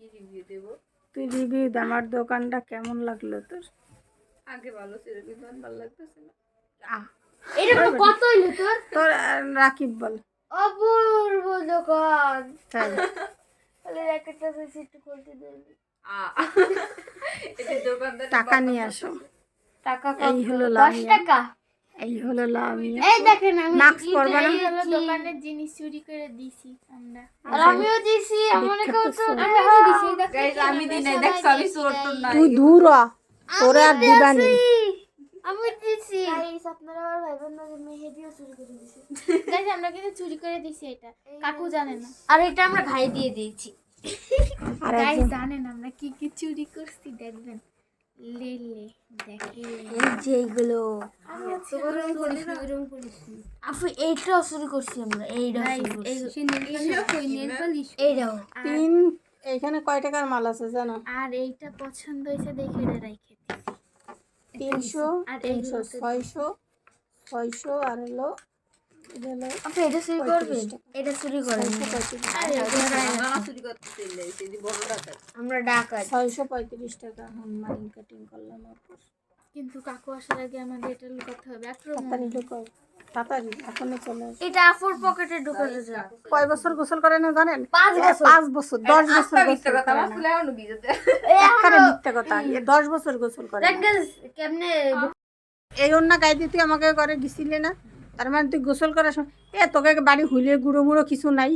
তুই রিভিউ দে আমার দোকানটা কেমন লাগলো তোর? আগে ভালো ছিল কিন্তু ভালো লাগতেছে না। এটা কত হইলো তোর? তোর রাকিব বল। অপূর্ব দোকান। তাই তাহলে একটা একটু খুলতে দেবে। এটা দোকানদার টাকা নিয়ে আসো। টাকা এই হলো 10 টাকা। এই হলো লামিয়া। এই দেখেন আমি মাস্ক পরবে না? এই হলো দোকানের জিনিস চুরি করে দিছি আমরা। আর আমিও দিছি মনে কেউ তো আমিও দিছি দেখো। গাইস আমি দিই নাই, দেখ সবই চোর তোর না। তুই দূর হ, তোরে আর দিবা নি। আমি দিছি গাইস আপনারা আর ভাইবেন না যে মেহেদিও চুরি করে দিছি। গাইস আমরা কিন্তু চুরি করে দিছি এটা, কাকু জানে না। আর এটা আমরা ভাই দিয়ে দিয়েছি। আর গাইস জানেন আমরা কি কি চুরি করছি দেখবেন। লে দেখে এই যে এগুলো আমি এত বড় করিস না এরকম করিস আপু এইটাও চুরি করছি আমরা এইটাও এইটাও তিন এখানে কয় টাকার মাল আছে জানো? আর এইটা পছন্দ হয়েছে দেখে এটা রাইখে 300 আর 300 600 600 আর হলো আপু এটা চুরি করবেন? এটা চুরি করেন আরে আমরা চুরি করতে চলে এসেছি, এই বড় টাকা। আমরা ডাকাত 635 টাকা মাইন কাটিং করলাম। কিন্তু কাকু আসার আগে আমাদের এটা লুকাতে হবে তাড়াতাড়ি ঢুকাও, তাড়াতাড়ি এখনই চলে আসো। এটা আফুর পকেটে ঢুকাতে যাও কয় বছর গোসল করে না জানেন? 5 বছর 5 বছর 10 বছর গোসল কথা করে আমার না। ফুলে এখনো ভিজেতে। একবারে মিথ্যা কথা, 10 বছর গোসল করে না। কেমনে এই অন্য গায়ে দিয়ে তুই আমাকে করে দিছিলে না, তার মানে তুই গোসল করার সময় তোকে বাড়ি হুইলে গুঁড়ো মুড়ো কিছু নাই,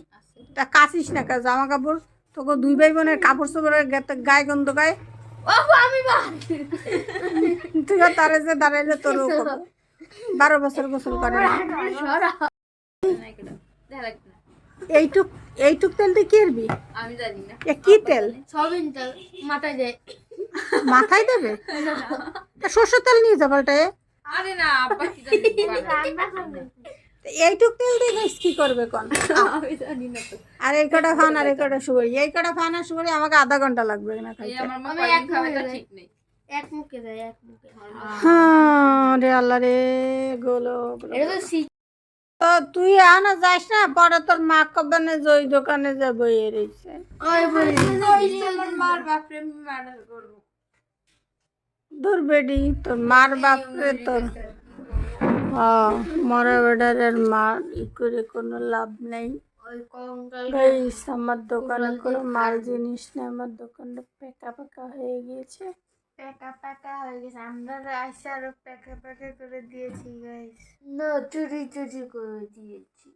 তা কাচিস না জামা কাপড়, তোকে দুই ভাই বোনের কাপড় চোপড়ের গায়ে গন্ধ গায়ে আমি তুই তারে যে দাঁড়াইলে তোর 12 বছর গোসল করে না। এইটুক এইটুক তেল দিয়ে কি করবি? আমি জানি না কি তেল? সবিন তেল মাথায় দেয় মাথায় দেবে? তা সরষের তেল নিয়ে যাবো ওটাই। আরে না আব্বা কি জানি রান্না করবে এইটুক তেল দিয়ে কি করবে কোন? আমি জানি না তো। আর এই কটা ফান আর এই কটা সুপারি, এই কটা ফান আর সুপারি আমাকে আধা ঘন্টা লাগবে না এই খাইতে। আমার মা আমি কয়দিন এক খাবে তা মুখে ঠিক নেই। এক মুখে দেয় এক মুখে হ্যাঁ রে আল্লাহ রে গোলো। এটা তো তো তুই আনা যাস না, পরে তোর মা কবে না যে ওই দোকানে যাবো এসে আমার মার বাপরে মার্ডার করবো। তোর বেডি তোর মার বাপরে তোর মরা বেডারের মার ই করে কোনো লাভ নেই। ওই কঙ্কাল আমার দোকানে কোনো মাল জিনিস নেই, আমার দোকানটা পেকা পেকা হয়ে গিয়েছে। পাকা হয়ে গেছে আমরা আসে আরো পাকা করে দিয়েছি গাইস না চুরি করে দিয়েছি